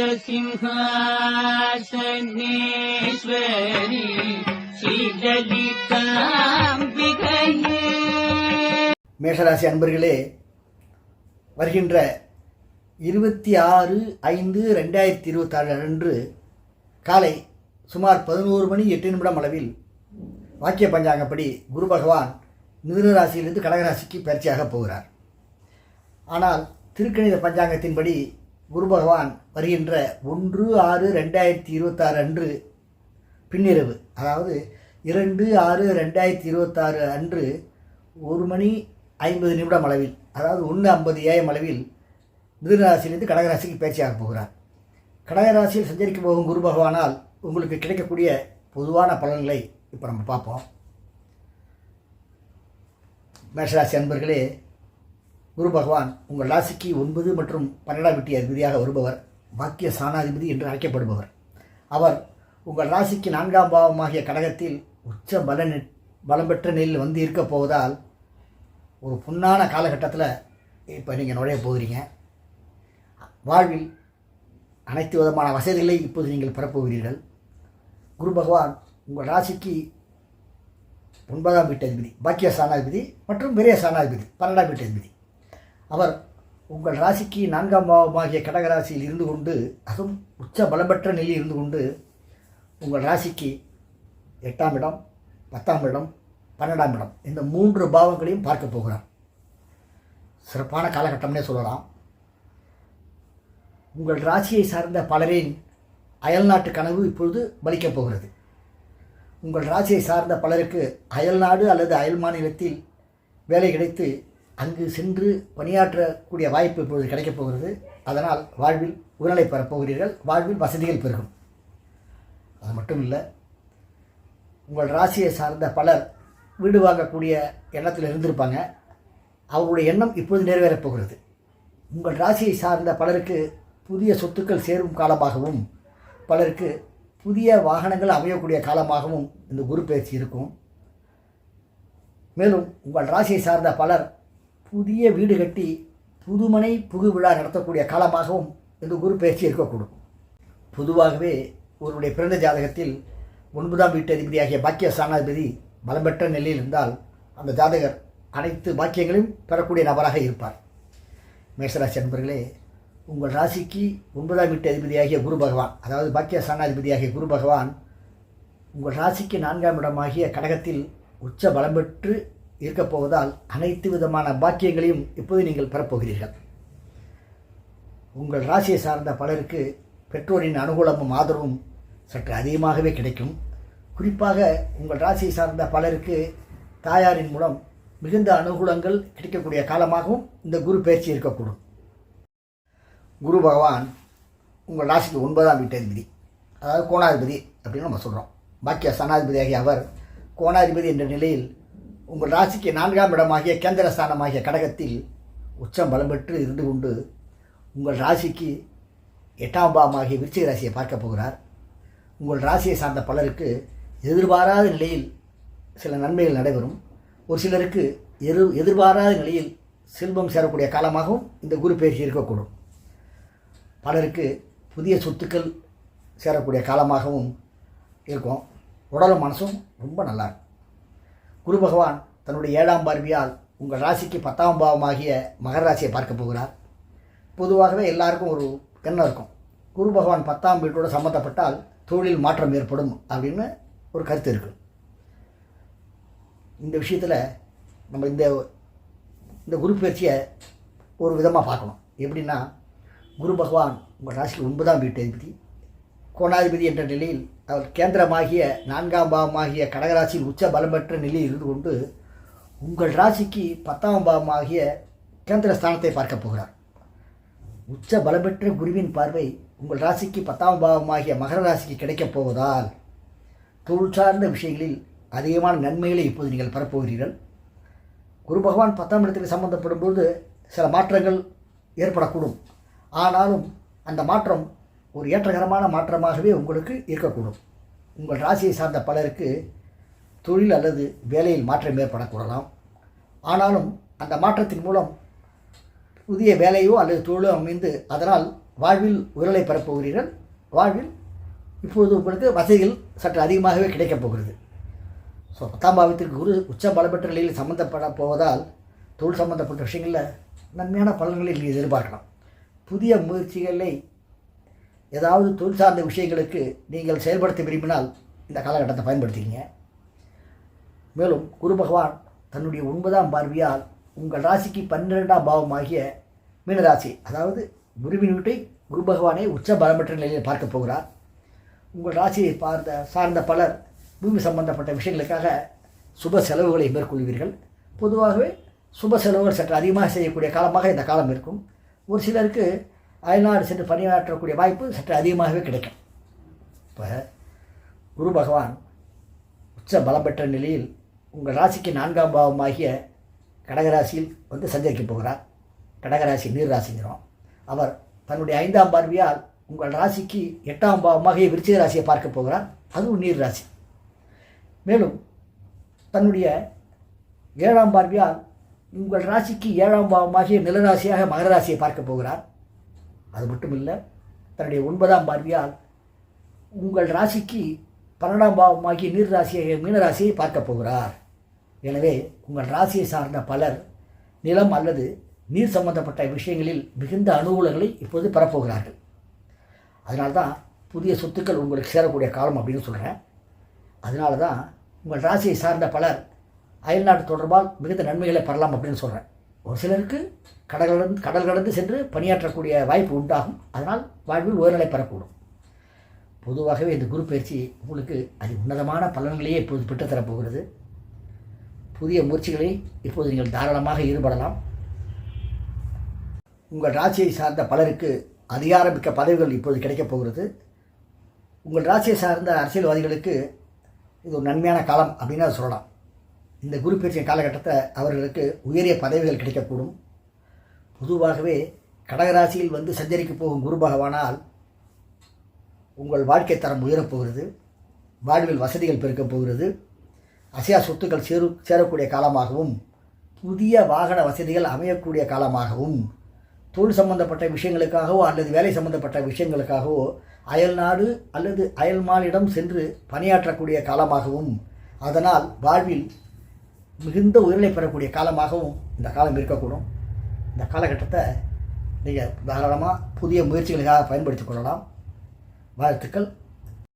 ராஜசிம்ஹாசனேஸ்வரி ஸ்ரீலலிதாம்பிகையே. மேஷராசி அன்பர்களே, வருகின்ற 26/5/2026 அன்று காலை சுமார் 11:08 அளவில் வாக்கிய பஞ்சாங்கப்படி குரு பகவான் மிதுன ராசியிலிருந்து கடகராசிக்கு பயிற்சியாக போகிறார். ஆனால் திருக்கணித பஞ்சாங்கத்தின்படி குரு பகவான் வருகின்ற 1/6/2026 அன்று பின்னிரவு, அதாவது 2/6/2026 அன்று 1:50 அளவில், அதாவது 1:50 AM அளவில் மிதுன ராசியிலிருந்து கடகராசிக்கு பயிற்சியாக போகிறார். கடகராசியில் சஞ்சரிக்க போகும் குரு பகவானால் உங்களுக்கு கிடைக்கக்கூடிய பொதுவான பலன்களை இப்போ நம்ம பார்ப்போம். மேஷராசி அன்பர்களே, குரு பகவான் உங்கள் ராசிக்கு 9 மற்றும் 12ஆம் வீட்டு அதிபதியாக வருபவர், பாக்கிய சாணாதிபதி என்று அழைக்கப்படுபவர். அவர் உங்கள் ராசிக்கு 4ஆம் பாவமாகிய கடகத்தில் உச்ச பலம் பெற்ற நிலையில் வந்து இருக்க போவதால் ஒரு பொன்னான காலகட்டத்தில் இப்போ நீங்கள் நுழைய போகிறீங்க. வாழ்வில் அனைத்து விதமான வசதிகளை இப்போது நீங்கள் பெறப்போகிறீர்கள். குரு பகவான் உங்கள் ராசிக்கு 9ஆம் வீட்டு அதிபதி, பாக்கிய சாணாதிபதி மற்றும் பெரிய சாணாதிபதி, 12ஆம் வீட்டு அதிபதி. அவர் உங்கள் ராசிக்கு 4ஆம் பாவமாகிய கடகராசியில் இருந்து கொண்டு, அதுவும் உச்ச பலம்பெற்ற நிலையில் இருந்து கொண்டு உங்கள் ராசிக்கு 8ஆம் இடம், 10ஆம் இடம், 12ஆம் இடம், இந்த 3 பாவங்களையும் பார்க்க போகிறார். சிறப்பான காலகட்டம்னே சொல்லலாம். உங்கள் ராசியை சார்ந்த பலரின் அயல்நாட்டு கனவு இப்பொழுது பலிக்கப் போகிறது. உங்கள் ராசியை சார்ந்த பலருக்கு அயல்நாடு அல்லது அயல் மாநிலத்தில் வேலை கிடைத்து அங்கு சென்று பணியாற்றக்கூடிய வாய்ப்பு இப்பொழுது கிடைக்கப் போகிறது. அதனால் வாழ்வில் உயர்நிலை பெறப் போகிறீர்கள். வாழ்வில் வசதிகள் பெருகும். அது மட்டும் இல்லை, உங்கள் ராசியை சார்ந்த பலர் வீடு வாங்கக்கூடிய எண்ணத்தில் இருந்திருப்பாங்க. அவருடைய எண்ணம் இப்பொழுது நிறைவேறப் போகிறது. உங்கள் ராசியை சார்ந்த பலருக்கு புதிய சொத்துக்கள் சேரும் காலமாகவும், பலருக்கு புதிய வாகனங்கள் அமையக்கூடிய காலமாகவும் இந்த குரு பயிற்சி இருக்கும். மேலும் உங்கள் ராசியை சார்ந்த பலர் புதிய வீடு கட்டி புதுமனை புகு விழா நடத்தக்கூடிய காலமாகவும் இந்த குரு பயிற்சி இருக்கக்கூடும். பொதுவாகவே ஒருவருடைய பிறந்த ஜாதகத்தில் 9ஆம் வீட்டு அதிபதியாகிய பாக்கிய சாணாதிபதி பலம் பெற்ற நிலையில் இருந்தால் அந்த ஜாதகர் அனைத்து பாக்கியங்களையும் பெறக்கூடிய நபராக இருப்பார். மேஷராசி அன்பர்களே, உங்கள் ராசிக்கு 9ஆம் வீட்டு அதிபதியாகிய குரு பகவான், அதாவது பாக்கிய சாணாதிபதியாகிய குரு பகவான் உங்கள் ராசிக்கு 4ஆம் இடமாகிய கடகத்தில் உச்ச பலம் பெற்று இருக்கப் போவதால் அனைத்து விதமான பாக்கியங்களையும் இப்போது நீங்கள் பெறப்போகிறீர்கள். உங்கள் ராசியை சார்ந்த பலருக்கு பெற்றோரின் அனுகூலமும் ஆதரவும் சற்று அதிகமாகவே கிடைக்கும். குறிப்பாக உங்கள் ராசியை சார்ந்த பலருக்கு தாயாரின் மூலம் மிகுந்த அனுகூலங்கள் கிடைக்கக்கூடிய காலமாகவும் இந்த குரு பயிற்சி இருக்கக்கூடும். குரு பகவான் உங்கள் ராசிக்கு 9ஆம் வீட்டு அதிபதி, அதாவது கோணாதிபதி அப்படின்னு நம்ம சொல்கிறோம். பாக்கிய சனாதிபதியாகிய அவர் கோணாதிபதி என்ற நிலையில் உங்கள் ராசிக்கு 4ஆம் இடமாகிய கேந்திர ஸ்தானமாகிய கடகத்தில் உச்சம் பலம் பெற்று இருந்து கொண்டு உங்கள் ராசிக்கு 8ஆம் பாவமாகிய விருச்சிக ராசியை பார்க்க போகிறார். உங்கள் ராசியை சார்ந்த பலருக்கு எதிர்பாராத நிலையில் சில நன்மைகள் நடைபெறும். ஒரு சிலருக்கு எதிர்பாராத நிலையில் செல்வம் சேரக்கூடிய காலமாகவும் இந்த குரு பயிற்சி இருக்கக்கூடும். பலருக்கு புதிய சொத்துக்கள் சேரக்கூடிய காலமாகவும் இருக்கும். உடலும் மனசும் ரொம்ப நல்லா இருக்கும். குரு பகவான் தன்னுடைய 7ஆம் பார்வையால் உங்கள் ராசிக்கு 10ஆம் பாவமாகிய மகர ராசியை பார்க்க போகிறார். பொதுவாகவே எல்லாருக்கும் ஒரு எண்ணம் இருக்கும், குரு பகவான் 10ஆம் வீட்டோடு சம்மந்தப்பட்டால் தொழில் மாற்றம் ஏற்படும் அப்படின்னு ஒரு கருத்து இருக்குது. இந்த விஷயத்தில் நம்ம இந்த குரு பயிற்சியை ஒரு விதமாக பார்க்கணும். எப்படின்னா, குரு பகவான் உங்கள் ராசிக்கு 9ஆம் வீட்டு அதிபதி, கோணாதிபதி என்ற நிலையில் அவர் கேந்திரமாகிய 4ஆம் பாவமாகிய கடகராசியில் உச்ச பலம் பெற்ற நிலையில் இருந்து கொண்டு உங்கள் ராசிக்கு 10ஆம் பாவமாகிய கேந்திர ஸ்தானத்தை பார்க்க போகிறார். உச்ச பலம் பெற்ற குருவின் பார்வை உங்கள் ராசிக்கு 10ஆம் பாவமாகிய மகர ராசிக்கு கிடைக்கப் போவதால் தொழில் சார்ந்த விஷயங்களில் அதிகமான நன்மைகளை இப்போது நீங்கள் பெறப்போகிறீர்கள். குரு பகவான் 10ஆம் இடத்துக்கு சம்பந்தப்படும் போது சில மாற்றங்கள் ஏற்படக்கூடும். ஆனாலும் அந்த மாற்றம் ஒரு ஏற்றகரமான மாற்றமாகவே உங்களுக்கு இருக்கக்கூடும். உங்கள் ராசியை சார்ந்த பலருக்கு தொழில் அல்லது வேலையில் மாற்றம் ஏற்படக்கூடலாம். ஆனாலும் அந்த மாற்றத்தின் மூலம் புதிய வேலையோ அல்லது தொழிலோ அமைந்து அதனால் வாழ்வில் உயர்நிலை பெறப் போகிறீர்கள். வாழ்வில் இப்பொழுது உங்களுக்கு வசதிகள் சற்று அதிகமாகவே கிடைக்கப் போகிறது. ஸோ 10ஆம் பாவத்திற்கு குரு உச்ச பலப்பெற்ற நிலையில் சம்மந்தப்பட போவதால் தொழில் சம்பந்தப்பட்ட விஷயங்களில் நன்மையான பலன்களை நீங்கள் எதிர்பார்க்கலாம். புதிய முயற்சிகளை ஏதாவது தொழில் சார்ந்த விஷயங்களுக்கு நீங்கள் செயல்படுத்த விரும்பினால் இந்த காலகட்டத்தை பயன்படுத்திக்கிங்க. மேலும் குரு பகவான் தன்னுடைய 9ஆம் பார்வையால் உங்கள் ராசிக்கு 12ஆம் பாவமாகிய மீனராசி, அதாவது குருவின் வீட்டை குரு பகவானை உச்ச பலப்பெற்ற நிலையில் பார்க்க போகிறார். உங்கள் ராசியை சார்ந்த பலர் பூமி சம்பந்தப்பட்ட விஷயங்களுக்காக சுப செலவுகளை மேற்கொள்வீர்கள். பொதுவாகவே சுப செலவுகள் சற்று அதிகமாக செய்யக்கூடிய காலமாக இந்த காலம் இருக்கும். ஒரு சிலருக்கு அயல்நாடு சென்று பணியாற்றக்கூடிய வாய்ப்பு சற்று அதிகமாகவே கிடைக்கும். இப்போ குரு பகவான் உச்ச பலம் பெற்ற நிலையில் உங்கள் ராசிக்கு 4ஆம் பாவமாகிய கடகராசியில் வந்து சஞ்சரிக்க போகிறார். கடகராசி நீர் ராசிங்கிறோம். அவர் தன்னுடைய 5ஆம் பார்வையால் உங்கள் ராசிக்கு 8ஆம் பாவமாகிய விருச்சிக ராசியை பார்க்க போகிறார். அதுவும் நீர் ராசி. மேலும் தன்னுடைய 7ஆம் பார்வையால் உங்கள் ராசிக்கு 7ஆம் பாவமாகிய நிலராசியாக மகர ராசியை பார்க்க போகிறார். அது மட்டும் இல்லை, தன்னுடைய 9ஆம் பார்வையால் உங்கள் ராசிக்கு 12ஆம் பாவமாகிய நீர் ராசியாக மீனராசியை பார்க்க போகிறார். எனவே உங்கள் ராசியை சார்ந்த பலர் நிலம் அல்லது நீர் சம்பந்தப்பட்ட விஷயங்களில் மிகுந்த அனுகூலங்களை இப்போது பெறப்போகிறார்கள். அதனால்தான் புதிய சொத்துக்கள் உங்களுக்கு சேரக்கூடிய காலம் அப்படின்னு சொல்கிறேன். அதனால தான் உங்கள் ராசியை சார்ந்த பலர் அயல்நாடு தொடர்பால் மிகுந்த நன்மைகளை பெறலாம் அப்படின்னு சொல்கிறேன். ஒரு சிலருக்கு கடல் கடந்து சென்று பணியாற்றக்கூடிய வாய்ப்பு உண்டாகும். அதனால் வாழ்வில் உயர்நிலை பெறக்கூடும். பொதுவாகவே இந்த குரு பயிற்சி உங்களுக்கு அது உன்னதமான பலன்களையே இப்போது பெற்றுத்தரப்போகிறது. புதிய முயற்சிகளை இப்போது நீங்கள் தாராளமாக ஈடுபடலாம். உங்கள் ராசியை சார்ந்த பலருக்கு அதிகாரமிக்க பதவிகள் இப்போது கிடைக்கப் போகிறது. உங்கள் ராசியை சார்ந்த அரசியல்வாதிகளுக்கு இது ஒரு நன்மையான காலம் அப்படின்னு சொல்லலாம். இந்த குரு பயிற்சியின் காலகட்டத்தை அவர்களுக்கு உயரிய பதவிகள் கிடைக்கக்கூடும். பொதுவாகவே கடகராசியில் வந்து சஞ்சரிக்க போகும் குரு பகவானால் உங்கள் வாழ்க்கை தரம் உயரப்போகிறது. வாழ்வில் வசதிகள் பெருக்கப் போகிறது. அசையா சொத்துக்கள் சேரக்கூடிய காலமாகவும், புதிய வாகன வசதிகள் அமையக்கூடிய காலமாகவும், தொழில் சம்பந்தப்பட்ட விஷயங்களுக்காகவோ அல்லது வேலை சம்பந்தப்பட்ட விஷயங்களுக்காகவோ அயல்நாடு அல்லது அயல்மானிடம் சென்று பணியாற்றக்கூடிய காலமாகவும், அதனால் வாழ்வில் மிகுந்த உயர்நிலை பெறக்கூடிய காலமாகவும் இந்த காலம் இருக்கக்கூடும். இந்த காலகட்டத்தை நீங்கள் தாராளமாக புதிய முயற்சிகளுக்காக பயன்படுத்திக் கொள்ளலாம். வாழ்த்துக்கள்.